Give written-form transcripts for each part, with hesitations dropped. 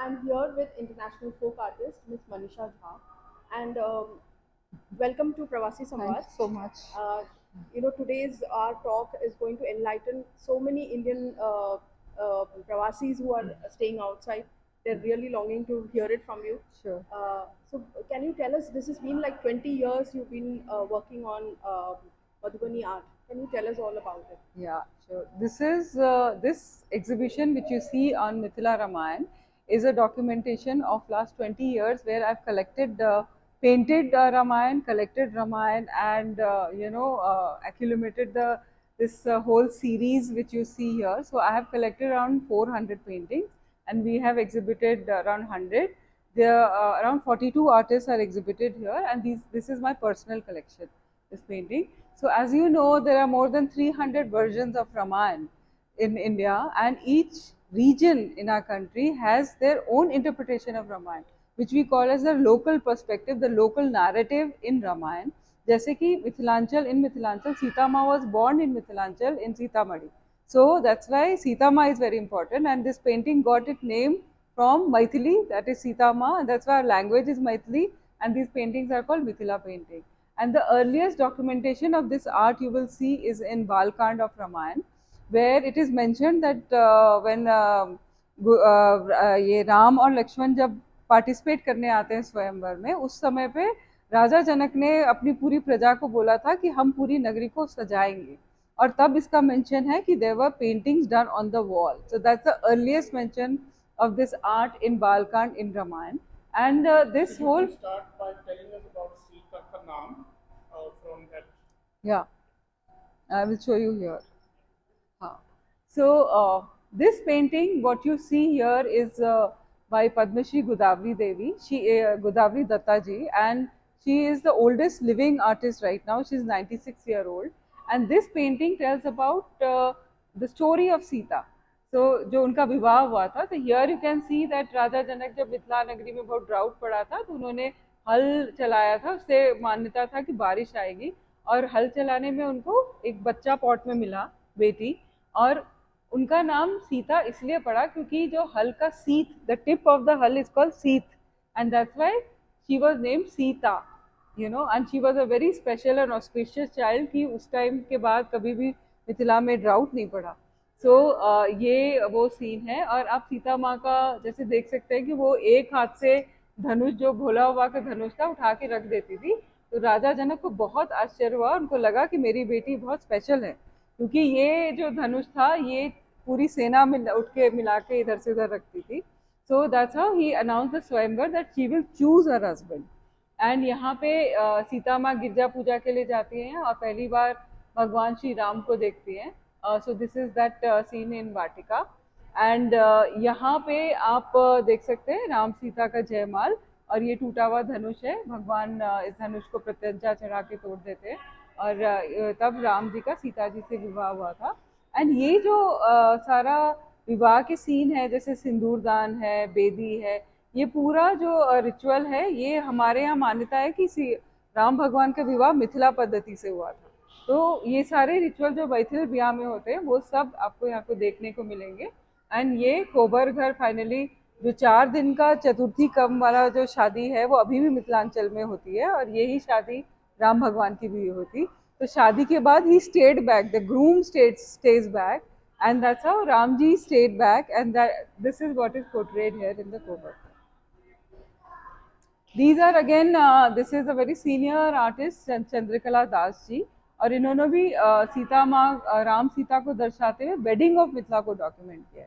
I'm here with international folk artist Miss Manisha Jha, and welcome to Pravasi Thank Samvad. you so much. Uh, today's our talk is going to enlighten so many Indian Pravasis who are staying outside. They're really longing to hear it from you. Sure. So, can you tell us? This has been like 20 years you've been working on Madhubani art. Can you tell us all about it? Yeah, sure. This exhibition which you see on Mithila Ramayan is a documentation of last 20 years where I've collected painted Ramayan, collected Ramayan, and accumulated the this whole series which you see here. So I have collected around 400 paintings, and we have exhibited around 100. There around 42 artists are exhibited here, and this is my personal collection. This painting. So as you know, there are more than 300 versions of Ramayana in India, and each region in our country has their own interpretation of Ramayana, which we call as the local perspective, the local narrative in Ramayana. जैसे कि Mithilanchal in Mithilanchal, Sita Ma was born in Mithilanchal in Sitamarhi. So that's why Sita Ma is very important, and this painting got its name from Maithili, that is Sita Ma, and that's why our language is Maithili, and these paintings are called Mithila painting. And the earliest documentation of this art you will see is in Balkand of Ramayana, where it is mentioned that when ये राम और लक्ष्मण जब participate करने आते हैं स्वयंवर में, उस समय पे राजा जनक ने अपनी पूरी प्रजा को बोला था कि हम पूरी नगरी को सजाएंगे, और तब इसका मेंशन है कि there were paintings done on the wall. So that's the earliest mention of this art in Balkand in Ramayana. And this Could whole you start by telling us about Sita ka naam from that? yeah, I will show you here. So this painting, what you see here is by Padmashri Godavari Devi, Godavari Datta ji, and she is the oldest living artist right now. She is 96-year old, and this painting tells about the story of Sita. So जो उनका विवाह हुआ था, तो here you can see that राजा जनक जब मिथिला नगरी में बहुत ड्राउट पड़ा था, तो उन्होंने हल चलाया था. उससे मान्यता था कि बारिश आएगी, और हल चलाने में उनको एक बच्चा पॉट में मिला, बेटी, और उनका नाम सीता इसलिए पड़ा क्योंकि जो हल का सीत, द टिप ऑफ द हल इज कॉल्ड सीत, and that's why she was named Sita, and she was a very special and auspicious child, कि उस टाइम के बाद कभी भी मिथिला में ड्राउट नहीं पड़ा. सो ये वो सीन है. और आप सीता माँ का जैसे देख सकते हैं कि वो एक हाथ से धनुष, जो भोला बाबा का धनुष था, उठा के रख देती थी. तो राजा जनक को बहुत आश्चर्य हुआ, उनको लगा कि मेरी बेटी बहुत स्पेशल है, क्योंकि ये जो धनुष था ये पूरी सेना में उठ के मिला के इधर से उधर रखती थी. So that's how he announce the swayamvar that she will choose her husband. And यहाँ पे सीता माँ गिरजा पूजा के लिए जाती हैं और पहली बार भगवान श्री राम को देखती हैं. सो this is that seen in Vatika. And यहाँ पे आप देख सकते हैं राम सीता का जयमाल, और ये टूटा हुआ धनुष है. भगवान इस धनुष को प्रत्यंचा चढ़ा के तोड़ देते हैं, और तब राम जी का सीता जी से विवाह हुआ था. एंड ये जो सारा विवाह के सीन है, जैसे सिंदूरदान है, बेदी है, ये पूरा जो रिचुअल है, ये हमारे यहाँ मान्यता है कि राम भगवान का विवाह मिथिला पद्धति से हुआ था. तो ये सारे रिचुअल जो मैथिल ब्याह में होते हैं, वो सब आपको यहाँ पे देखने को मिलेंगे. एंड ये कोबर घर फाइनली जो 4 दिन का चतुर्थी कम वाला जो शादी है, वो अभी भी मिथिलांचल में होती है, और यही शादी राम भगवान की भी होती. तो शादी के बाद he stayed back, the groom stage back, and that's how Ramji stayed back, and that this is what is portrayed here in the cover. These are again this is a very senior artist Chandrakala Das ji, और इन्होंने भी सीता माँ राम सीता को दर्शाते हुए wedding of Mithila को document किया.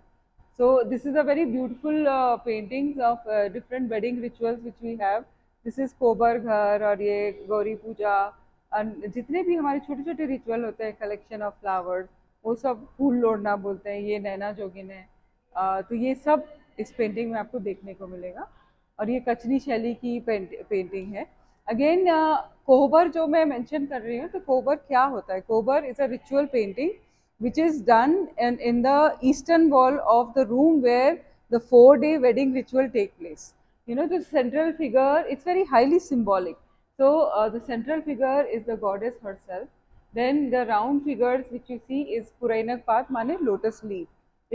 So this is a very beautiful paintings of different wedding rituals which we have. This is कोबर घर, और ये गौरी पूजा, जितने भी हमारे छोटे छोटे रिचुअल होते हैं, कलेक्शन ऑफ फ्लावर्स, वो सब फूल लोड़ना बोलते हैं, ये नैना जोगिन है. तो ये सब इस पेंटिंग में आपको देखने को मिलेगा. और ये कचनी शैली की पेंटिंग है. अगेन कोहबर जो मैं मेंशन कर रही हूँ, तो कोहबर क्या होता है? Kohbar is a ritual painting which is done in the eastern wall of the room where the 4-day wedding ritual take place. The central figure, it's very highly symbolic. So the central figure is the goddess herself. Then the round figures which you see is Purainak Path, mane lotus leaf.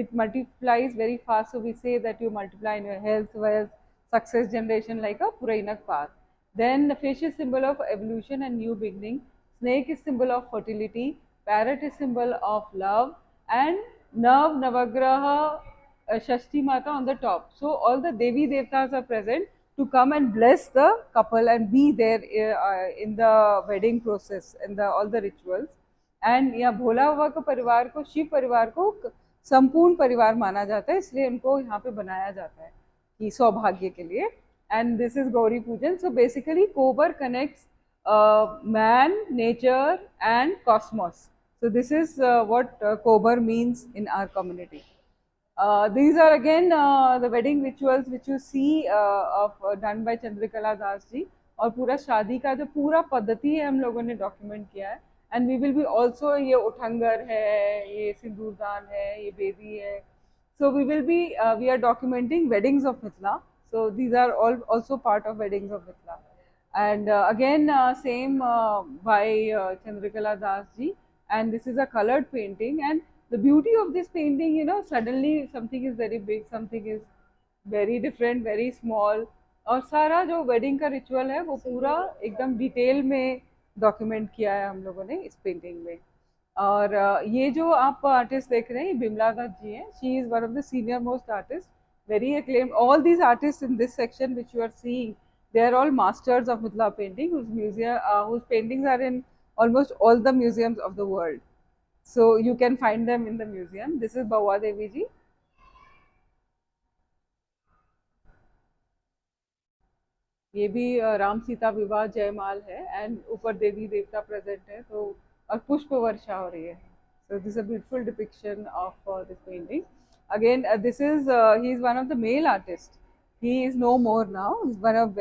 it multiplies very fast. So we say that you multiply in your health, wealth, success generation like a Purainak path. Then the fish is symbol of evolution and new beginning. Snake is symbol of fertility. Parrot is symbol of love. And Navagraha Shashti Mata on the top. So all the Devi Devtas are present to come and bless the couple and be there in the wedding process and the all the rituals. And यहाँ भोला बाबा का परिवार को, शिव परिवार को संपूर्ण परिवार माना जाता है, इसलिए उनको यहाँ पे बनाया जाता है कि सौभाग्य के लिए. एंड दिस इज गौरी पूजन. सो बेसिकली कोबर connects man, nature and cosmos. So this is what Kobar means in our community. These are again the wedding rituals which you see done by Chandrakala Das ji. और पूरा शादी का जो पूरा पद्धति है हम लोगों ने डॉक्यूमेंट किया है. And we will be also, ये उठंगर है, ये सिंदूरदान है, ये बेदी है. So we will be we are documenting weddings of Mithila. So these are all also part of weddings of Mithila. And again same by Chandrakala Das ji. And this is a colored painting. And the beauty of this painting, you know, suddenly something is very big, something is very different, very small. और सारा जो wedding का ritual है वो पूरा एकदम detail में document किया है हम लोगों ने इस पेंटिंग में. और ये जो आप आर्टिस्ट देख रहे हैं, बिमला दत्त जी हैं. She is one of the senior most artist, very acclaimed. All these artists in this section which you are seeing, they are all masters of Mithila painting, whose paintings are in almost all the museums of the world. So you can find them in the museum. This is Bhawa Devi ji. ये भी राम सीता विवाह जयमाल है. And ऊपर देवी देवता present है, तो और पुष्प वर्षा हो रही है. So this is a beautiful depiction of this painting. Again, this is he is one of the male artists. He is no more now. He's one of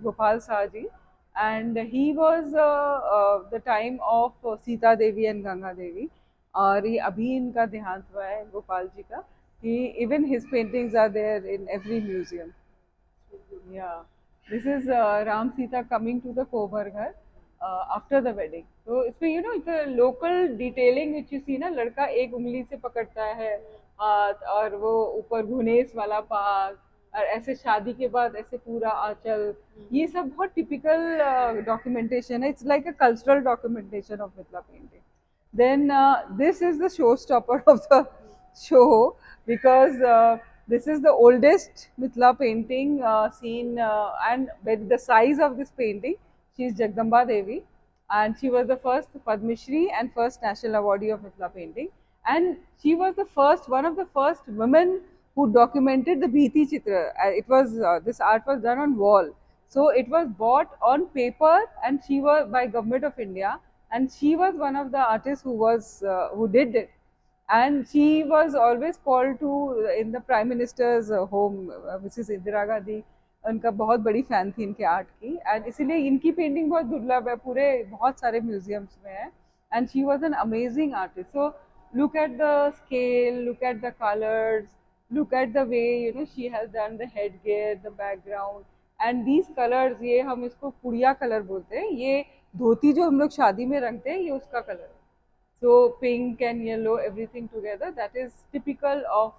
Gopal Saji, and he was the time of Sita Devi and Ganga Devi. और ये अभी इनका देहांत हुआ है गोपाल जी का. He even his paintings are there in every museum. Yeah. This is Ram Sita coming to the Kobar ghar after the wedding. So इसमें you know the local detailing which you see ना, लड़का एक उंगली से पकड़ता है हाथ, और वो ऊपर घुनेस वाला पाग, और ऐसे शादी के बाद ऐसे पूरा आंचल, ये सब बहुत टिपिकल डॉक्यूमेंटेशन है. It's like a cultural documentation of Mithila painting. Then this is the showstopper of the show, because this is the oldest Mithila painting seen, and with the size of this painting, she is Jagdamba Devi, and she was the first Padma Shri and first national awardee of Mithila painting. And she was the first, one of the first women who documented the Bhiti Chitra. It was this art was done on wall, so it was bought on paper, and she was by Government of India, and she was one of the artists who did it. And she was always called to in the Prime Minister's home, which is Indira Gandhi. उनका बहुत बड़ी fan थी इनके art की, and इसीलिए इनकी painting बहुत दुर्लभ है, पूरे बहुत सारे म्यूजियम्स में है. And she was an amazing artist. So look at the scale, look at the colours, look at the way you know she has done the head gear, the background, and these colours. ये हम इसको पुड़िया colour बोलते हैं. ये धोती जो हम लोग शादी में रंगते हैं, ये उसका कलर है. So pink and yellow, everything together, that is typical of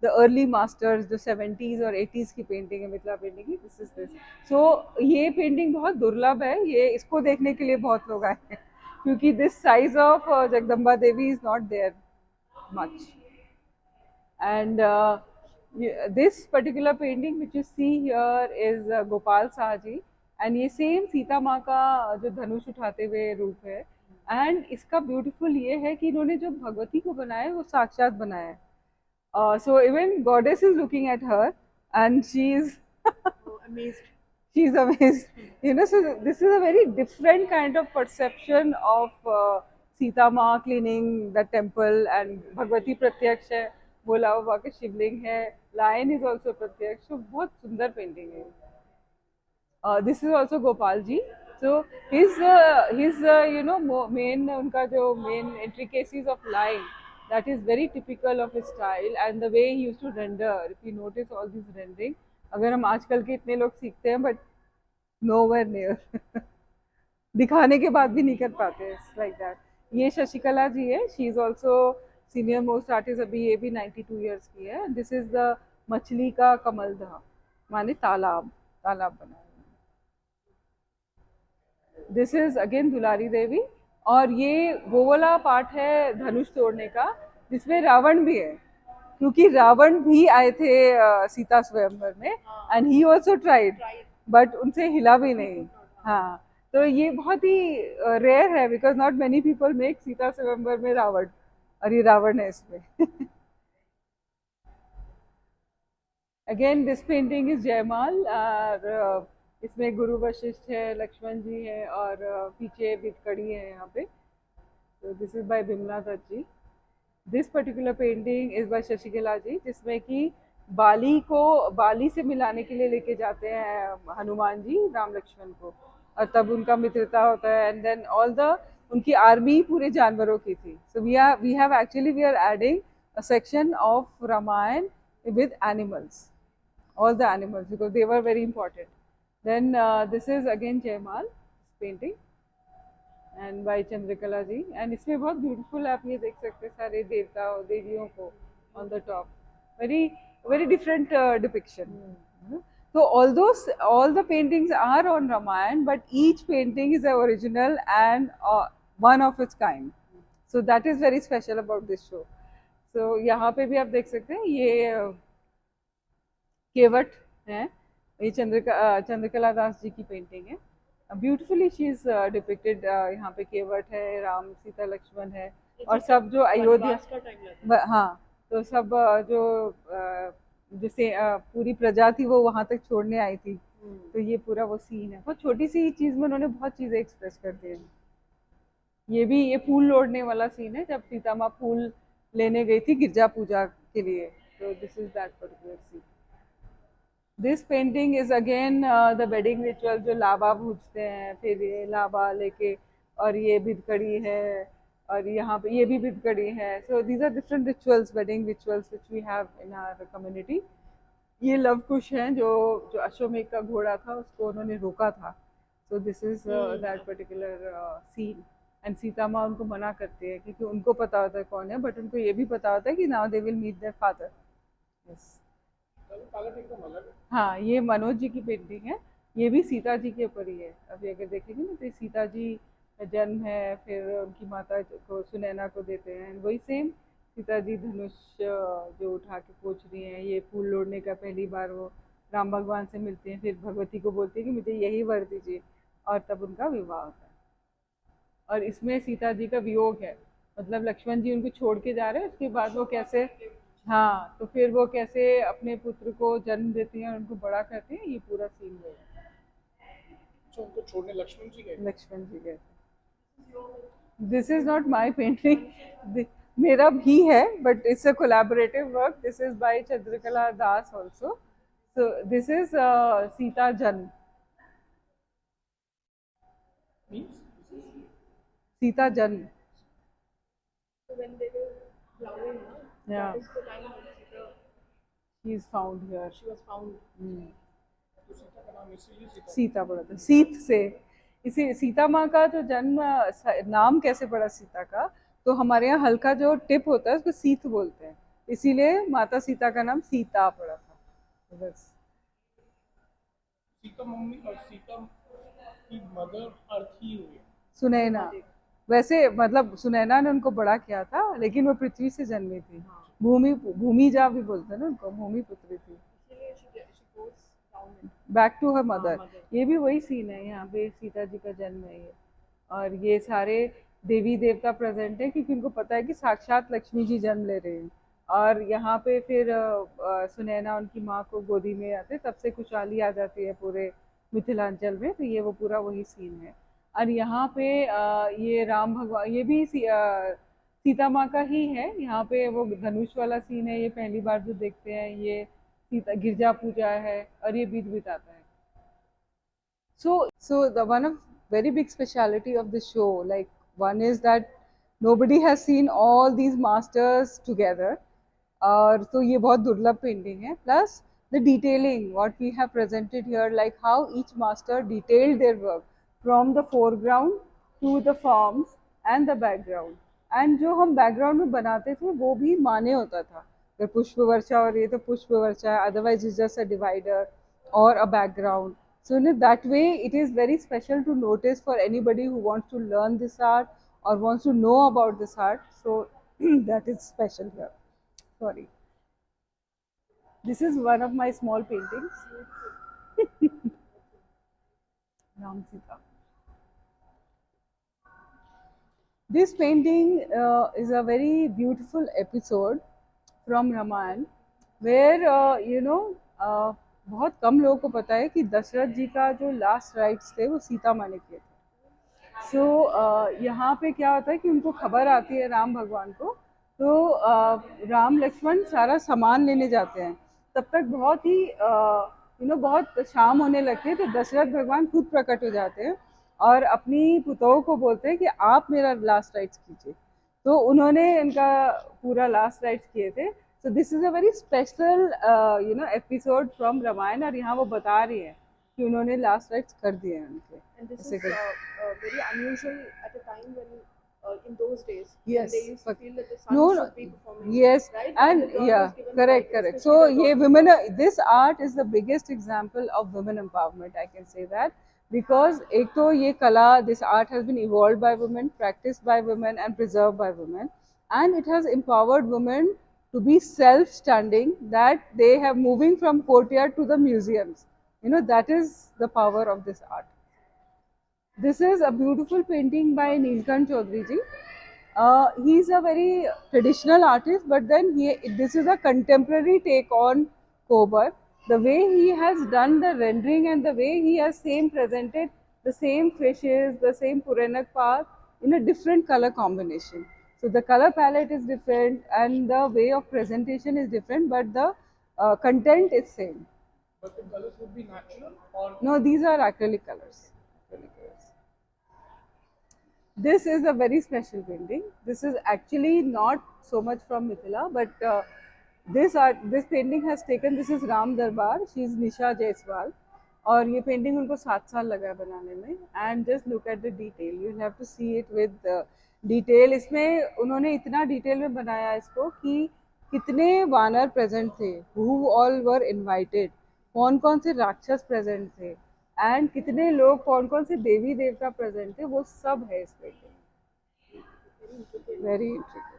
the early masters, जो 70s और 80s की पेंटिंग है मिथिला पेंटिंग की. This is this. So ये पेंटिंग बहुत दुर्लभ है. ये इसको देखने के लिए बहुत लोग आए हैं, क्योंकि this size of Jagdamba Devi is not there much. And this particular painting which you see here is Gopal Saji, and ये सेम सीता माँ का जो धनुष उठाते हुए रूप है. एंड इसका ब्यूटीफुल ये है कि इन्होंने जो भगवती को बनाया है वो साक्षात बनाया है. So even goddess is looking at her and she is amazed. You know, so this is a very different kind of perception of Sita Ma cleaning the temple, and Bhagwati प्रत्यक्ष है, भोला बाबा के शिवलिंग है, lion is also प्रत्यक्ष. So बहुत सुंदर painting है. This is also Gopal ji. So his you know main उनका जो main intricacies of line, that is very typical of his style, and the way he used to render. If you notice all these rendering, अगर हम आजकल के इतने लोग सीखते हैं, but nowhere near. दिखाने के बाद भी नहीं कर पाते. It's like that. ये शशिकला जी है. She is also senior most artist अभी ये भी 92 ईयर्स की है. दिस इज द मछली का कमलदह, माने तालाब, तालाब बना है. This is again Dulari Devi. और ये वो वाला पार्ट है धनुष तोड़ने का जिसमें रावण भी है, क्योंकि रावण भी आए थे सीता स्वयंवर में, and he also tried, but उनसे हिला भी नहीं. हाँ, तो ये बहुत ही रेयर है, because not many people make Sita स्वयंवर में रावण, और ये रावण है इसमें. अगेन दिस पेंटिंग इज जयमाल, और इसमें गुरु वशिष्ठ है, लक्ष्मण जी है, और पीछे बिदकड़ी है यहाँ पे. तो this is by Bimla Dutt ji. This particular painting is by Shashikala ji, जिसमें कि बाली से मिलाने के लिए लेके जाते हैं हनुमान जी राम लक्ष्मण को, और तब उनका मित्रता होता है. एंड देन ऑल द उनकी आर्मी पूरे जानवरों की थी. So we are adding a section of Ramayana with animals, all the animals, because they were very important. Then this is again Jaimal painting and by Chandrakala ji, and इसमें बहुत beautiful आप ये देख सकते हैं सारे देवता और देवियों को on the top. Very different depiction. So all the paintings are on Ramayan, but each painting is an original and one of its kind. So that is very special about this show. So यहाँ पे भी आप देख सकते हैं ये केवट है, ये चंद्रकला दास जी की पेंटिंग है. Beautifully she is depicted. यहाँ पे केवट है, राम सीता लक्ष्मण है, और सब जो अयोध्या, हाँ, तो सब जैसे पूरी प्रजा थी वो वहां तक छोड़ने आई थी. तो ये पूरा वो सीन है. बहुत छोटी सी चीज में उन्होंने बहुत चीजें एक्सप्रेस कर दी है. ये फूल लोड़ने वाला सीन है, जब सीता माँ फूल लेने गई थी गिरजा पूजा के लिए. तो this is that particular scene. This painting is again the wedding ritual, जो लावा भूजते हैं, फिर ये लावा लेके, और ये भिदकड़ी है, और यहाँ पे ये भी भिदकड़ी है. So these are different rituals, wedding rituals which we have in our community. ये लव कुश है, जो अश्वमेध का घोड़ा था उसको उन्होंने रोका था. So this is that particular scene. And Sita माँ उनको मना करती है, क्योंकि उनको पता होता है कौन है, बट उनको ये भी पता होता है कि now they will meet their father. Yes. हाँ, ये मनोज जी की पेंटिंग है. ये भी सीता जी के ऊपर ही है. अभी अगर देखेंगे ना तो सीता जी का जन्म है, फिर उनकी माता को सुनैना को देते हैं, वही सेम सीता जी धनुष जो उठा के पोंछ रही हैं. ये फूल लोड़ने का पहली बार वो राम भगवान से मिलते हैं, फिर भगवती को बोलते हैं कि मुझे यही वर दीजिए, और तब उनका विवाह होता है. और इसमें सीता जी का वियोग है, मतलब लक्ष्मण जी उनको छोड़ के जा रहे हैं, उसके बाद वो कैसे, हाँ, तो फिर वो कैसे अपने पुत्र को जन्म देती हैं और उनको बड़ा करते हैं. ये पूरा सीन है. उनको छोड़ने लक्ष्मण जी गए. This is not my painting, मेरा भी है, but it's a collaborative work. This is by Chandrakala Das also. So this is Sita जन्म. सीता जन्म. So when they were flowering, Yeah. that is the time when Sita, She is found here. she was found. तो सीता का नाम इसीलिए सीता पड़ा था, सीत से. इसी सीता माँ का जो जन्म, नाम कैसे पड़ा सीता का, तो हमारे यहाँ हल्का जो टिप होता है उसको सीत बोलते हैं, इसीलिए माता सीता का नाम सीता पड़ा था. बस. सीता मम्मी और सीता की मदर अर्थ ही हुई. सुनैना, वैसे मतलब सुनैना ने उनको बड़ा किया था, लेकिन वो पृथ्वी से जन्मी थी. भूमिजा भी बोलते हैं ना उनको, भूमि पुत्री थी. इसीलिए she goes down. Back to her mother. ये भी वही सीन है, यहाँ पे सीता जी का जन्म है ये. और ये सारे देवी देवता प्रेजेंट है, क्योंकि उनको पता है कि साक्षात लक्ष्मी जी जन्म ले रहे हैं. और यहाँ पे फिर सुनैना उनकी माँ को गोदी में आते, तब से खुशहाली आ जाती है पूरे मिथिलांचल में. तो ये वो पूरा वही सीन है. और यहाँ पे ये राम भगवान, ये भी सीता माँ का ही है. यहाँ पे वो धनुष वाला सीन है, ये पहली बार जो देखते हैं. ये सीता गिरजा पूजा है, और ये बीत बिताता है. So the one of very big speciality of the show, like one is that nobody has seen all these masters together. और तो ये बहुत दुर्लभ पेंटिंग है. Plus the detailing what we have presented here, like how each master detailed their work from the foreground to the forms and the background, and जो हम background में बनाते थे वो भी माने होता था, अगर पुष्प वर्षा और ये तो पुष्प वर्षा है, otherwise is just a divider or a background. So in that way, it is very special to notice for anybody who wants to learn this art or wants to know about this art. So that is special here. Sorry. This is one of my small paintings. Ram Sita. This painting is a very beautiful episode from Ramayana, where बहुत कम लोगों को पता है कि दशरथ जी का जो last rites थे वो सीता माँ ने किए थे। सो यहाँ पे क्या होता है कि उनको खबर आती है राम भगवान को, तो राम लक्ष्मण सारा सामान लेने जाते हैं। तब तक बहुत ही बहुत शाम होने लगती है, तो दशरथ भगवान खुद प्रकट हो जाते हैं और अपनी पुतों को बोलते हैं कि आप मेरा लास्ट राइट्स कीजिए। तो उन्होंने इनका पूरा लास्ट राइट्स किए थे। So this is a very special episode from Ramayan, और यहाँ वो बता रही है कि उन्होंने लास्ट राइट्स कर दिए हैं उनके। And this is very unusual at a time when in those days Yes, they used to feel that the son no, should be performing. yes, right? and the girl yeah, was given correct, right, correct. especially So the ये daughter. women, this art is the biggest example of women empowerment, I can say that, because एक तो ये कला, this art has been evolved by women, practiced by women and preserved by women, and it has empowered women to be self-standing, that they have moving from courtyard to the museums. That is the power of this art. This is a beautiful painting by Neelkant Chaudhary ji. He's a very traditional artist, but then this is a contemporary take on Kobar. The way he has done the rendering and the way he has presented the same fishes, the same Puranak path in a different color combination. So the color palette is different and the way of presentation is different, but the content is same. But the colors would be natural or No, these are acrylic colors. This is a very special painting. This is actually not so much from Mithila, but this painting has taken. This is Ram Darbar. She is Nisha Jaiswal, और ये painting उनको 7 साल लगा है बनाने में। And just look at the detail, you have to see it with detail. इसमें उन्होंने इतना डिटेल में बनाया इसको कि कितने वानर प्रेजेंट थे, हु ऑल वर इनवाइटेड, कौन कौन से राक्षस प्रेजेंट थे, एंड कितने लोग, कौन कौन से देवी देवता प्रेजेंट थे, वो सब है इस painting. Very intricate.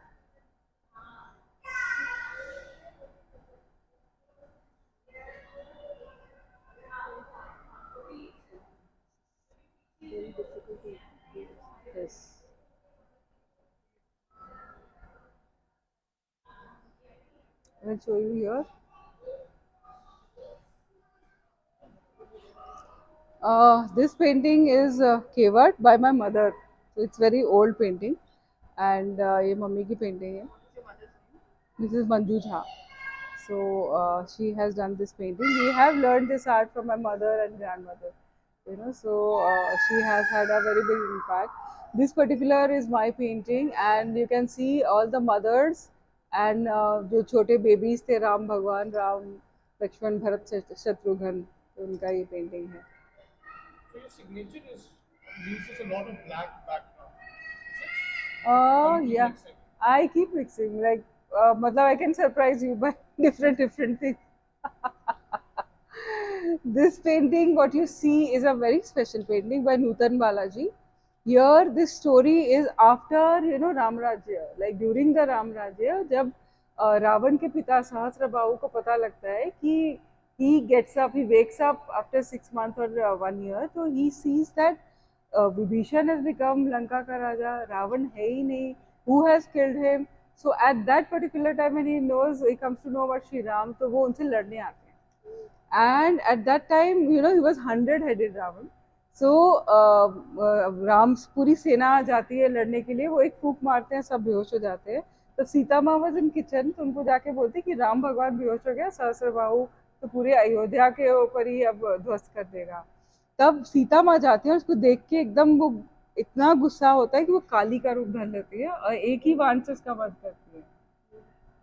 Yes. I will show you here. This painting is Kevat by my mother. So it's very old painting, and ये मम्मी की painting है. This is Manju Jha. So she has done this painting. We have learned this art from my mother and grandmother. So she has had a very big impact. This particular is my painting, and you can see all the mothers and जो छोटे babies थे, राम भगवान, राम लक्ष्मण भरत शत्रुघ्न, उनका ये painting है। so your signature uses a lot of black background. Yeah, I keep mixing. Like, matlab I can surprise you by different things. This painting, what you see, is a very special painting by Nutan Balaji. Here, this story is after Ram Rajya, like during the Ram Rajya, जब रावण के पिता सहस्त्रबाहु को पता लगता है कि he gets up, he wakes up after 6 months or 1 year, so he sees that Vibhishan has become Lanka ka Raja, Ravan hai hi nahi, who has killed him? So at that particular time when he comes to know about Shri Ram, तो वो उनसे लड़ने आते हैं. And at that time, he was 100-headed Ravan. So Ram पूरी सेना जाती है लड़ने के लिए, वो एक फूंक मारते हैं, सब बेहोश हो जाते हैं. तो सीता माँ वॉज इन किचन, तो उनको जाके बोलती कि राम भगवान बेहोश हो गया, सहस्त्रबाहु तो पूरे अयोध्या के ऊपर ही अब ध्वस्त कर देगा. तब सीता माँ जाती है, उसको देख के एकदम वो इतना गुस्सा होता है कि वो काली का रूप धर लेती है और एक ही बाण से उसका वध करती है.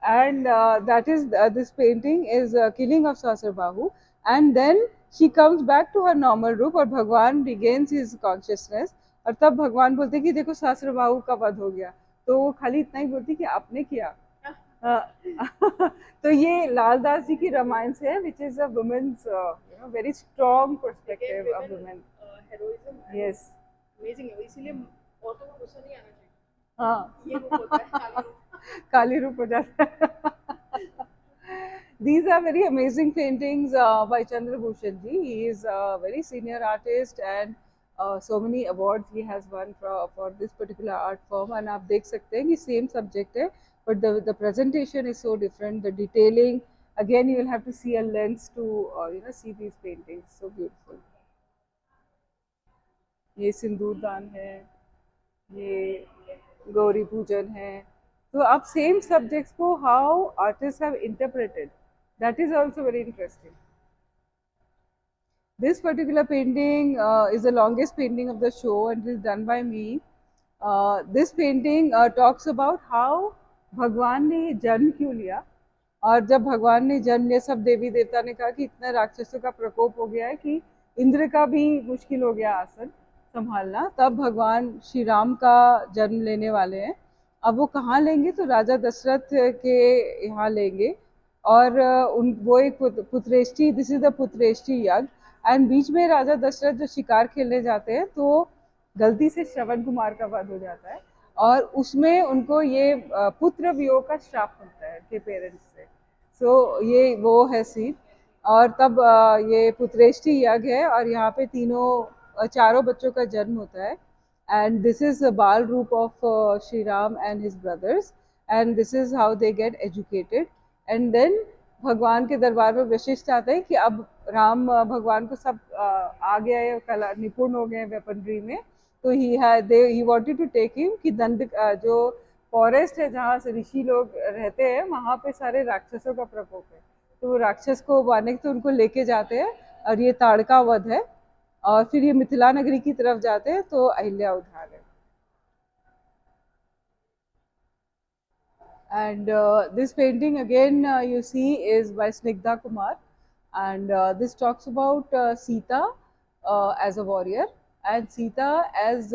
And that is this painting is killing of Sahasrabahu, and then she comes back to her normal रूप और भगवान regains his consciousness, और तब भगवान बोलते हैं कि देखो सहस्त्रबाहु का वध हो गया. तो वो खाली इतना ही बोलती कि आपने किया। तो ये लाल दास जी की रामायण से है, which is a women's very strong perspective of women. Heroism yes, amazing है, इसीलिए औरतों को गुस्सा नहीं आना चाहिए, हाँ। ये रूप होता है काली रूप। काली रूप हो जाता है। These are very amazing paintings by Chandra Bhushan ji. He is a very senior artist and so many awards he has won for this particular art form. And आप देख सकते हैं कि same subject है, but the presentation is so different. The detailing, again you will have to see a lens to see these paintings. So beautiful. ये सिंदूर दान है, ये गौरी पूजन है। तो आप सेम सब्जेक्ट्स को how artist have interpreted, that is also very interesting. This particular painting is the longest painting of the show and it is done by me. This painting talks about how भगवान ने ये जन्म क्यों लिया, और जब भगवान ने जन्म लिया सब देवी देवता ने कहा कि इतना राक्षसों का प्रकोप हो गया है कि इंद्र का भी मुश्किल हो गया आसन संभालना, तब भगवान श्री राम का जन्म लेने वाले हैं। अब वो कहाँ लेंगे, तो राजा दशरथ के यहाँ लेंगे, और वो एक पुत्रेष्टि, दिस इज द पुत्रेष्टि यज्ञ। एंड बीच में राजा दशरथ जो शिकार खेलने जाते हैं तो गलती से श्रवण कुमार का वध हो जाता है, और उसमें उनको ये पुत्र वियोग का श्राप मिलता है उनके पेरेंट्स से। सो ये वो है सीन, और तब ये पुत्रेष्टि यज्ञ है, और यहाँ पे चारों बच्चों का जन्म होता है। एंड दिस इज बाल रूप of Shri Ram and his brothers, and this is how they get educated. And then भगवान के दरबार में वशिष्ठ आते हैं कि अब राम भगवान को सब आ गया है, कला निपुण हो गए वेपनरी में, तो he wanted to take him कि दंड जो फॉरेस्ट है जहाँ से ऋषि लोग रहते हैं वहाँ पे सारे राक्षसों का प्रकोप है, तो वो राक्षस को मारने तो उनको लेके जाते हैं, और ये ताड़का वध है, और फिर ये मिथिला नगरी की तरफ जाते हैं तो अहिल्या उद्धार है। And this painting again you see is by Snigdha Kumar, and this talks about Sita as a warrior, and Sita as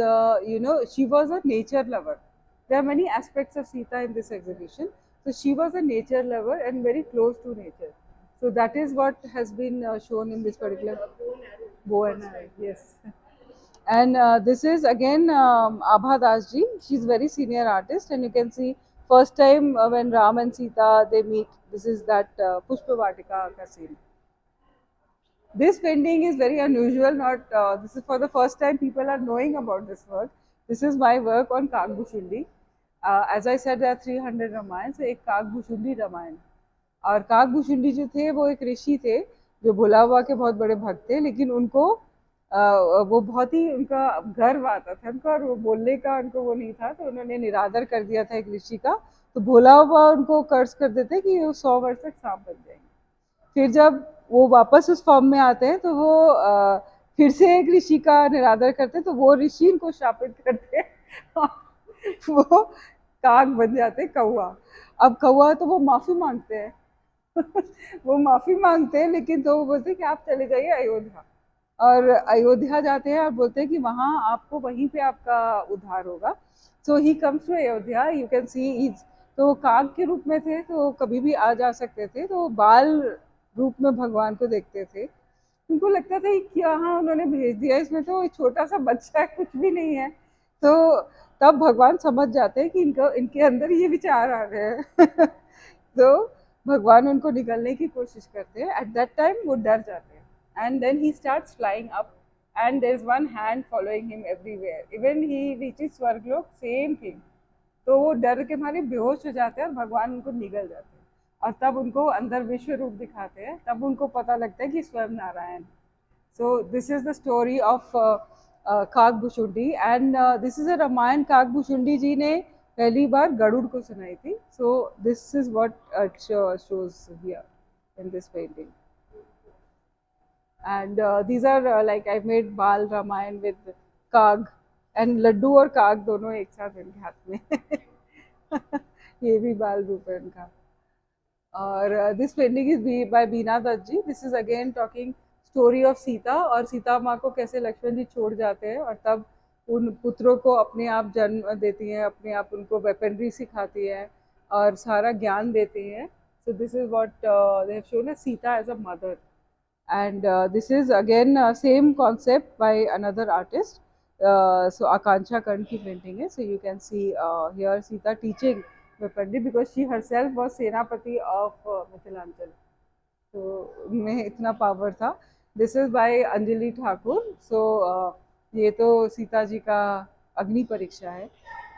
she was a nature lover. There are many aspects of Sita in this exhibition. So she was a nature lover and very close to nature. So that is what has been shown in this particular bow and arrow. Yes. And this is again Abha Das ji. She's very senior artist, and you can see first time when Ram and Sita they meet. This is that Pushpa Vatika ka scene. This painting is very unusual. Not this is for the first time people are knowing about this work. This is my work on Kakbhushundi. As I said, there are 300 Ramayans. So एक काकभूषुंडी रामायण, और काकभूषुंडी जो थे वो एक ऋषि थे जो भोला बाबा के बहुत बड़े भक्त थे, लेकिन उनको वो बहुत ही उनका गर्व आता था उनका, और वो बोलने का उनको वो नहीं था, तो उन्होंने निरादर कर दिया था एक ऋषि का, तो भोला बाबा उनको कर्ज कर देते कि वो 100 वर्ष तक सांप बन जाएंगे। फिर जब वो वापस उस फॉर्म में आते हैं तो वो फिर से एक ऋषि का निरादर करते हैं, तो वो ऋषि इनको शापित करते हैं वो काक बन जाते हैं कौआ। अब कौआ तो वो माफी मांगते हैं वो माफी मांगते हैं, लेकिन तो वो बोलते हैं कि आप चले जाइए अयोध्या, और अयोध्या जाते हैं और बोलते हैं कि वहाँ आपको वहीं पे आपका उद्धार होगा। So he comes to Ayodhya, you can see तो काग के रूप में थे तो कभी भी आ जा सकते थे, तो बाल रूप में भगवान को देखते थे। उनको लगता था कि यहाँ उन्होंने भेज दिया, इसमें तो छोटा सा बच्चा है, कुछ भी नहीं है। तो तब भगवान समझ जाते हैं कि इनके अंदर ये विचार आ रहे हैं तो भगवान उनको निगलने की कोशिश करते हैं। एट दैट टाइम वो डर जाते हैं, and then he starts flying up, and there is one hand following him everywhere, even he reaches स्वर्गलोक, same thing। तो वो डर के मारे बेहोश हो जाते हैं और भगवान उनको निगल जाते हैं, और तब उनको अंदर विश्व रूप दिखाते हैं, तब उनको पता लगता है कि स्वयं Narayan. So this is the story of Kakbhushundi, and this is a Ramayana Kakbhushundi ji ने पहली बार गरुड़ को सुनाई थी। So this is what shows here in this painting। And these are like I made Bal Ramayan with Kag, and laddu और काग दोनों एक साथ इनके हाथ में ये भी बाल रूप है इनका। और this painting is by Bina Dutt ji. This is again talking story of Sita, और सीता माँ को कैसे लक्ष्मण जी छोड़ जाते हैं, और तब उन पुत्रों को अपने आप जन्म देती हैं, अपने आप उनको वेपनरी सिखाती है और सारा ज्ञान देती हैं. So this is what they have shown as Sita as a mother. And this is again same concept by another artist. So Akanksha Kern की painting है. So you can see here Sita teaching weaponry because she herself was Senapati of Mithilanchal. तो उनमें इतना power था. This is by Anjali Thakur. So ये तो सीता जी का अग्नि परीक्षा है.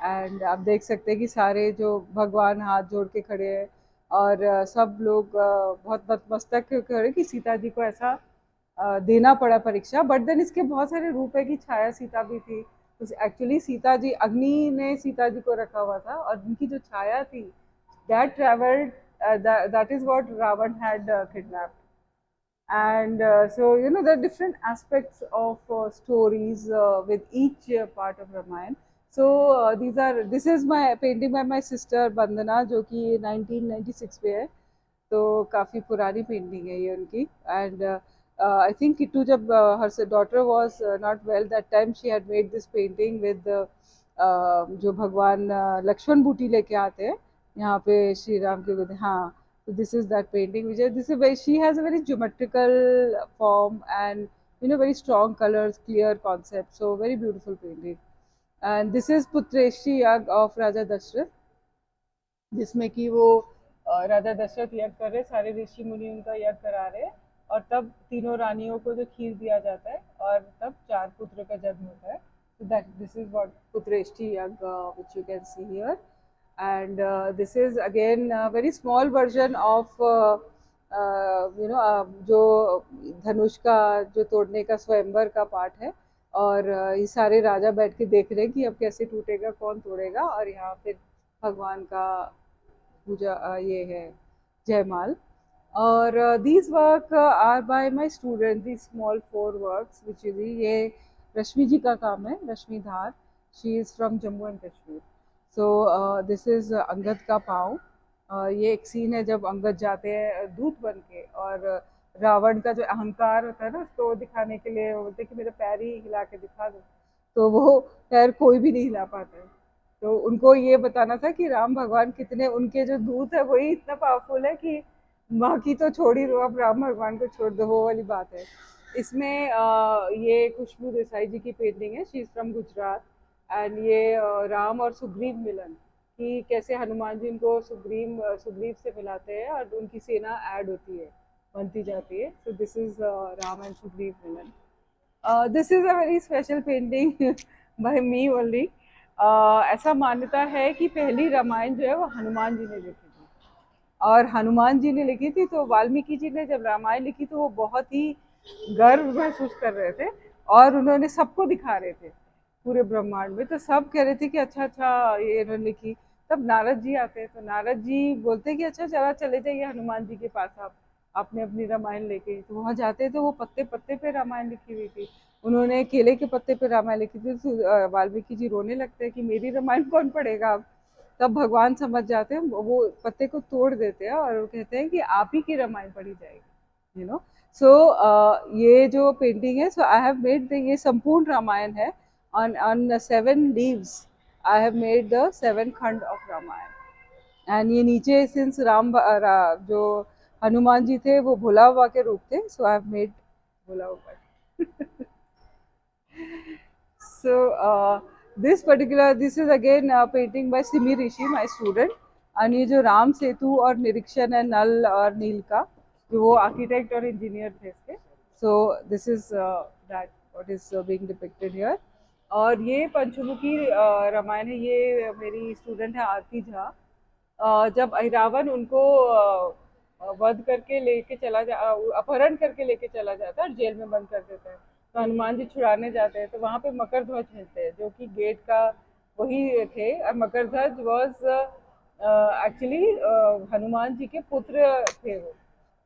एंड आप देख सकते हैं कि सारे जो भगवान हाथ जोड़ के खड़े हैं और सब लोग बहुत नतमस्तक खड़े कि सीता जी को ऐसा देना पड़ा परीक्षा. बट देन इसके बहुत सारे रूप है कि छाया सीता भी थी. एक्चुअली सीता जी, अग्नि ने सीता जी को रखा हुआ था और उनकी जो छाया थी that traveled that is what Ravan had kidnapped. And so you know there are different aspects of stories with each part of Ramayana. So this is my painting by my sister Bandana जो कि 1996 पे है. तो काफ़ी पुरानी painting है ये उनकी. एंड आई थिंक किट्टू जब her daughter was not well that time she had made this painting with जो भगवान लक्ष्मण बूटी लेके आते हैं यहाँ पे श्री राम के गुद. हाँ, so this is that painting which is this is very, she has a very geometrical form and you know very strong colors, clear concept, so very beautiful painting. And this is Putreshri Yag of Raja Dashrath, जिसमें कि वो राजा दशरथ यज्ञ कर रहे, सारे ऋषि मुनि उनका यज्ञ करा रहे हैं और तब तीनों रानियों को जो खीर दिया जाता है और तब 4 पुत्र का जन्म होता है. So that this is what Putreshti Yag which you can see here. And this is again a very small version of जो धनुष का जो तोड़ने का स्वयंवर का पार्ट है. और ये सारे राजा बैठ के देख रहे हैं कि अब कैसे टूटेगा, कौन तोड़ेगा. और यहाँ फिर भगवान का पूजा ये है जयमाल. और these work are by my student, these small 4 works which is ये रश्मि जी का काम है, Rashmi Dhar. She is from Jammu and Kashmir. So this is Angad का पाँव. ये एक सीन है जब अंगद जाते हैं दूत बन के और रावण का जो अहंकार होता है ना उसको दिखाने के लिए बोलते कि मेरा पैर ही हिला के दिखा दो. तो वो पैर कोई भी नहीं हिला पाता है. तो उनको ये बताना था कि राम भगवान कितने, उनके जो दूत है वही इतना पावरफुल है कि बाकी तो छोड़ ही दो, अब राम भगवान को छोड़ दो, वो वाली बात है. इसमें ये खुशबू देसाई जी की पेंटिंग है. She is from Gujarat. And ये राम और सुग्रीव मिलन कि कैसे हनुमान जी उनको सुग्रीव से मिलाते हैं और उनकी सेना ऐड होती है, बनती जाती है. So this is Ram and Sugriv मिलन. This is a very special painting by me only. ऐसा मान्यता है कि पहली रामायण जो है वो हनुमान जी ने लिखी थी. और हनुमान जी ने लिखी थी तो वाल्मीकि जी ने जब रामायण लिखी तो वो बहुत ही गर्व महसूस कर रहे थे और उन्होंने सबको दिखा रहे थे पूरे ब्रह्मांड में. तो सब कह रहे थे कि अच्छा ये इन्होंने लिखी. तब नारद जी आते हैं तो नारद जी बोलते हैं कि अच्छा चला चले जाइए हनुमान जी के पास, आपने अपनी रामायण लेके. तो वहाँ जाते हैं तो वो पत्ते पत्ते पे रामायण लिखी हुई थी. उन्होंने केले के पत्ते पे रामायण लिखी थी. तो वाल्मीकि जी रोने लगते हैं कि मेरी रामायण कौन पढ़ेगा अब. तब भगवान समझ जाते हैं, वो पत्ते को तोड़ देते हैं और वो कहते हैं कि आप ही की रामायण पढ़ी जाएगी, यू नो. सो ये जो पेंटिंग है, सो आई हैव मेड ये संपूर्ण रामायण है. on 7 leaves I have made the 7 खंड of रामायण. एंड ये नीचे सिंस जो हनुमान जी थे वो भोला बाबा के रूप थे, so I have made Bhola Baba. So this is again painting by Simi Rishi, my student. And ये जो राम सेतु और निरीक्षण है नल और नील का, जो वो आर्किटेक्ट और इंजीनियर थे इसके. So this is that what is being depicted here. और ये पंचमुखी रामायण है. ये मेरी स्टूडेंट है आरती झा. जब रावण उनको वध करके लेके चला अपहरण करके लेके चला जाता है और जेल में बंद कर देता है, तो हनुमान जी छुड़ाने जाते हैं. तो वहाँ पे मकर ध्वज मिलते हैं जो कि गेट का वही थे. और मकर ध्वज वॉज एक्चुअली हनुमान जी के पुत्र थे वो.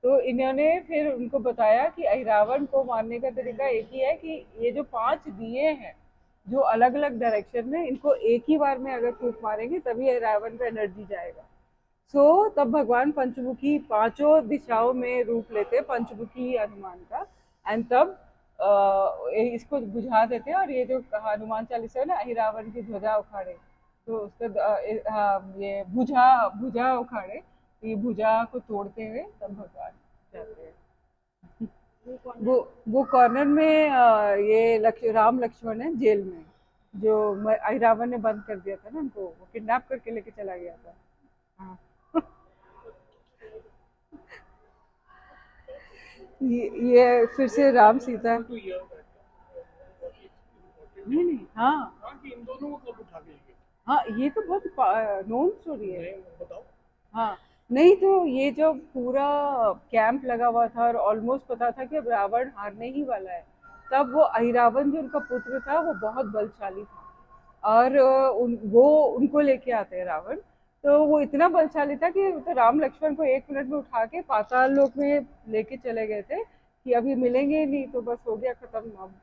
तो इन्होंने फिर उनको बताया कि रावण को मारने का तरीका एक ही है कि ये जो 5 दिए हैं जो अलग अलग डायरेक्शन में, इनको एक ही बार में अगर फूंक मारेंगे तभी रावण का एनर्जी जाएगा. सो तब भगवान पंचमुखी 5 दिशाओं में रूप लेते, पंचमुखी हनुमान का. एंड तब इसको बुझा देते हैं, और ये जो हनुमान चालीसा है ना, अहिरावण की ध्वजा उखाड़े, तो उसका हाँ, ये भुजा भुजा उखाड़े, तो ये भुजा को तोड़ते हुए तब भगवान जाते हैं। वो कौन वो है? वो कॉर्नर में ये राम लक्ष्मण है जेल में, जो अहिरावण ने बंद कर दिया था ना उनको, वो किडनैप करके लेके चला गया था। हाँ। ये फिर से Ram Sita. to hear that. What is important. नहीं नहीं, हाँ हाँ कि इन दोनों को कब उठा के लेके? हाँ, ये तो बहुत नोन स्टोरी है। नहीं बताओ। हाँ, नहीं तो ये जो पूरा कैंप लगा हुआ था और ऑलमोस्ट पता था कि अब रावण हारने ही वाला है, तब वो अहिरावण जो उनका पुत्र था वो बहुत बलशाली था, और वो उनको लेके आते हैं रावण। तो वो इतना बलशाली था कि तो राम लक्ष्मण को 1 मिनट में उठा के पाताल लोक में लेके चले गए थे, कि अभी मिलेंगे ही नहीं, तो बस हो गया खत्म अब।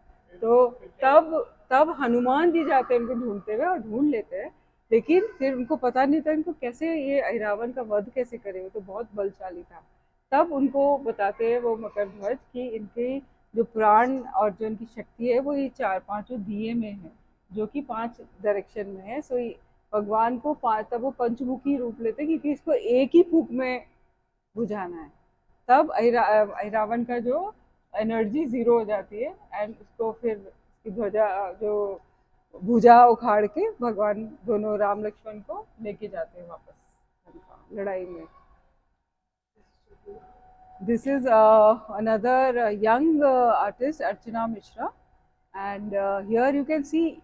तो तब तब हनुमान जी जाते हैं उनको ढूंढते हुए और ढूंढ लेते हैं, लेकिन फिर उनको पता नहीं था इनको कैसे ये अहिरावण का वध कैसे करें, वो तो बहुत बलशाली था। तब उनको बताते हैं वो मकरध्वज कि इनके जो प्राण और जो इनकी शक्ति है वो ये चार पांचों दिए में है, जो कि 5 डायरेक्शन में है। सो भगवान को तब वो पंचमुखी रूप लेते हैं, क्योंकि इसको एक ही फूक में बुझाना है। तब अहिरावण का जो एनर्जी जीरो हो जाती है, एंड उसको फिर उसकी ध्वजा जो भुजा उखाड़ के भगवान दोनों राम लक्ष्मण को लेके जाते हैं वापस लड़ाई में। This is another young artist, Archana Mishra, and here you can see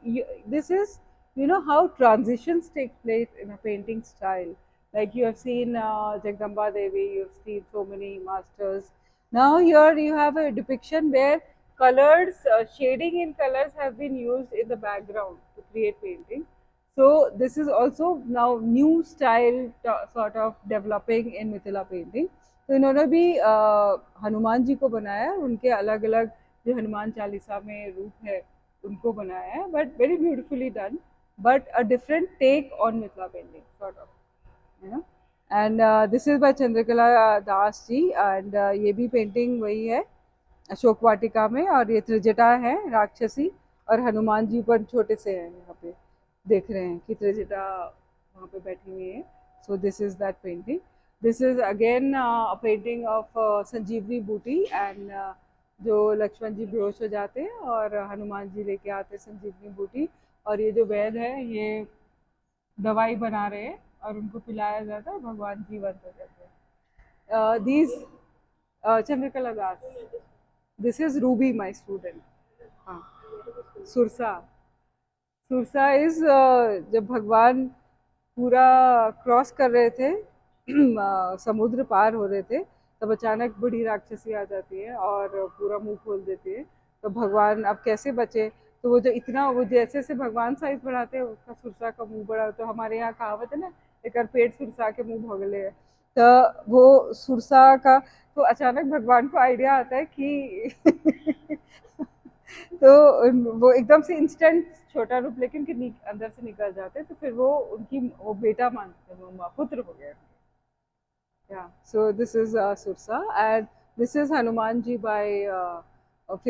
this is, you know, how transitions take place in a painting style. Like you have seen Jagdamba Devi, you have seen so many masters. Now here you have a depiction where colors, shading in colors have been used in the background to create painting. So this is also now new style sort of developing in Mithila painting. तो इन्होंने भी हनुमान जी को बनाया, उनके अलग अलग जो हनुमान चालीसा में रूप है उनको बनाया है, but very beautifully done, but a different take on Mithila painting sort of, you know. And this is by Chandrakala Das ji, and ये भी पेंटिंग वही है अशोक वाटिका में, और ये त्रिजटा है राक्षसी, और हनुमान जी पर छोटे से हैं, यहाँ पे देख रहे हैं कि त्रिजटा वहाँ पे बैठी हुई है। So this is that painting. This is again a painting of Sanjeevani booti, and जो लक्ष्मण जी बेहोश हो जाते हैं और हनुमान जी लेके आते हैं संजीवनी बूटी, और ये जो वैद है ये दवाई बना रहे हैं और उनको पिलाया जाता है, भगवान जीवंत हो जाते हैं। These Chandrakala Das, this is Ruby my student. हाँ, सुरसा, सुरसा इज जब भगवान पूरा क्रॉस कर रहे थे समुद्र पार हो रहे थे, तब अचानक बड़ी राक्षसी आ जाती है और पूरा मुंह खोल देती है। तो भगवान अब कैसे बचे, तो वो जो इतना वो जैसे जैसे भगवान साइज बढ़ाते हैं उसका सुरसा का मुंह बढ़ा, तो हमारे यहाँ कहावत है ना, एक पेट सुरसा के मुंह भगले है। तो वो सुरसा का, तो अचानक भगवान को आइडिया आता है कि तो वो एकदम से इंस्टेंट छोटा रूप लेकिन उनके अंदर से निकल जाते हैं, तो फिर वो उनकी वो बेटा मानते हैं, वो पुत्र हो गया। Yeah, so this is Sursa, and this is Hanuman ji by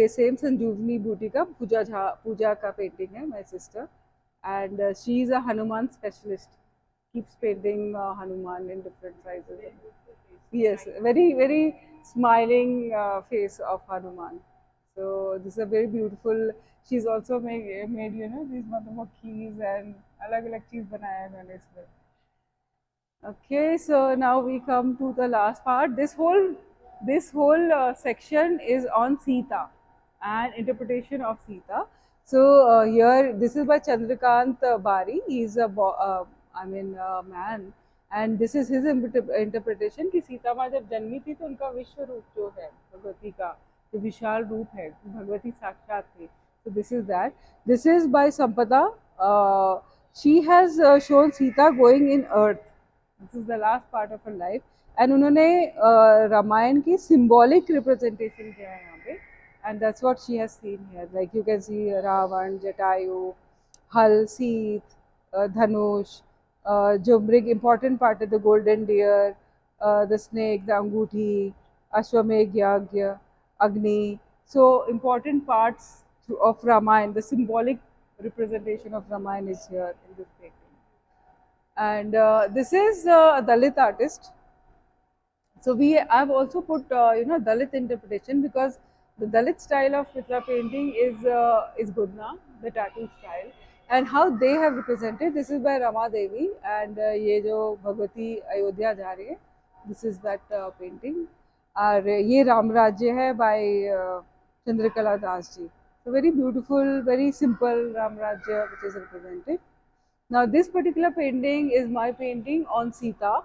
same Sanjeevani Booty का पूजा का painting है, my sister, and she is a Hanuman specialist, keeps painting Hanuman in different sizes. Yes, very very smiling face of Hanuman. So this is a very beautiful. She's also made you know these madhumakkis and अलग अलग चीज बनाया है मैंने इसमें। Okay, so now we come to the last part. This whole section is on Sita and interpretation of Sita. So here, this is by Chandrakant Bari. He's a man, and this is his interpretation कि सीता माँ जब जन्मी थी तो उनका विश्व रूप जो है भगवती का, जो विशाल रूप है, भगवती साक्षात थी. So this is that. This is by Sampada. She has shown Sita going in earth. This is the last part of her life, and उन्होंने रामायण की symbolic representation किया है यहाँ पे, and that's what she has seen here. Like you can see Ravan, Jatayu, Hal, Seet, Dhanush, जो mrig important part है, the golden deer, the snake, the अंगूठी, Ashwamedh Yagya, Agni. So important parts of Ramayana, the symbolic representation of Ramayana is here in this painting. And this is a Dalit artist. So I've also put Dalit interpretation because the Dalit style of Mithila painting is Gudna, the tattoo style, and how they have represented. This is by Rama Devi, and ये जो भगवती अयोध्या जा रही है, this is that painting. और ये राम राज्य है by Chandrakala Das ji. So very beautiful, very simple Ram Rajya which is represented. Now this particular painting is my painting on Sita,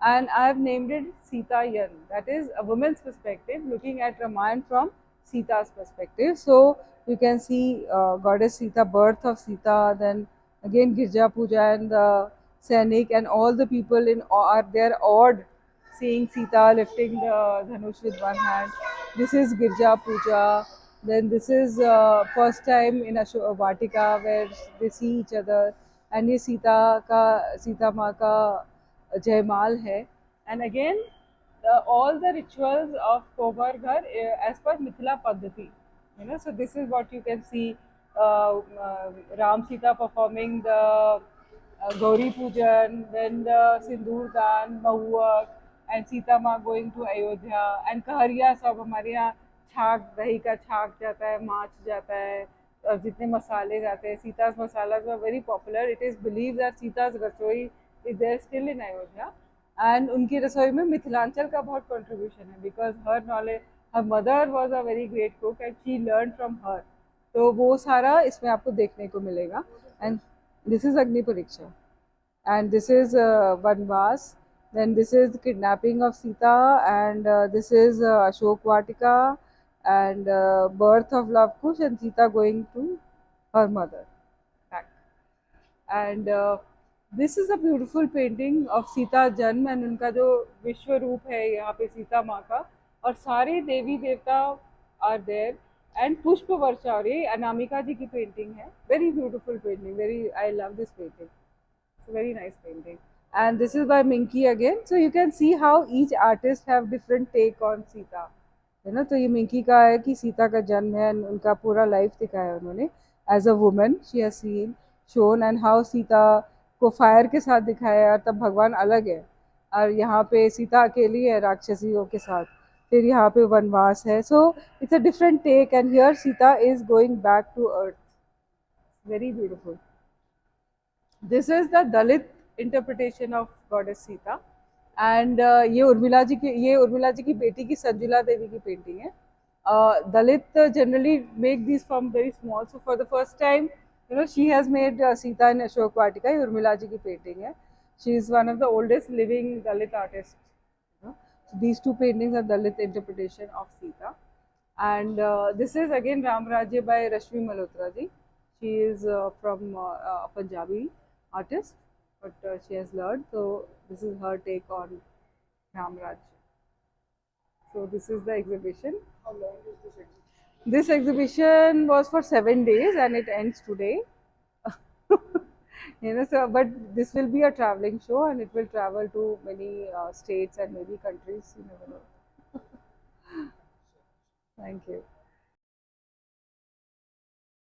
and I have named it Sita Yan. That is a woman's perspective looking at Ramayana from Sita's perspective. So you can see goddess Sita, birth of Sita, then again Girja Puja and the Sainik and all the people in are there awed seeing Sita lifting the Dhanush with one hand. This is Girja Puja. Then this is first time in a Vatika where they see each other. And ये सीता माँ का जयमाल है. And again all the rituals of Komar Ghar as per Mithila Paddhati, so this is what you can see, Ram Sita performing the Gauri Pujan, then the Sindoor Dan, Mahuak, and Sita Ma going to Ayodhya, and Kahariya सब हमारे यहाँ छाक, दही का छाक जाता है, माछ जाता है, और जितने मसाले जाते हैं, Sita's masalas were very popular. It is believed that Sita's rasoi is there still in Ayodhya, and उनकी रसोई में मिथिलांचल का बहुत contribution है, because her knowledge, her mother was a very great cook and she learned from her. तो वो सारा इसमें आपको देखने को मिलेगा. And this is Agni Pariksha, and this is Vanvas. Then this is kidnapping of Sita, and this is Ashok Vatika, and birth of Love Kush, and Sita going to her mother back. And this is a beautiful painting of Sita Janm, and उनका जो विश्व रूप है यहाँ पे सीता माँ का, और सारे देवी देवता are there, and पुष्प वर्षा, और ये अनामिका जी की पेंटिंग है. Very beautiful painting. I love this painting. It's a very nice painting. And this is by Minky again. So you can see how each artist have different take on Sita. तो ये मिंकी का है कि सीता का जन्म है, उनका पूरा लाइफ दिखाया उन्होंने as a woman. She has seen shown and how Sita को फायर के साथ दिखाया, तब भगवान अलग है, और यहाँ पे सीता अकेली है राक्षसियों के साथ. फिर यहाँ पे वनवास है. So it's a different take, and here Sita is going back to earth. Very beautiful. This is the Dalit interpretation of goddess Sita. And ये उर्मिला जी की बेटी की संजुला देवी की पेंटिंग है. Dalit generally make this from very small. So for the first time she has made Sita in Ashok Vatika. ये उर्मिला जी की painting है. She is one of the oldest living Dalit artist. These two paintings are Dalit interpretation of Sita. And this is again Ram Rajya by Rashmi Malhotra ji. She is from a Punjabi artist, but she has learned. So this is her take on Ram Rajya. So this is the exhibition. How long is this exhibition? This exhibition was for 7 days and it ends today. So but this will be a traveling show, and it will travel to many states and maybe countries. You never know. Thank you.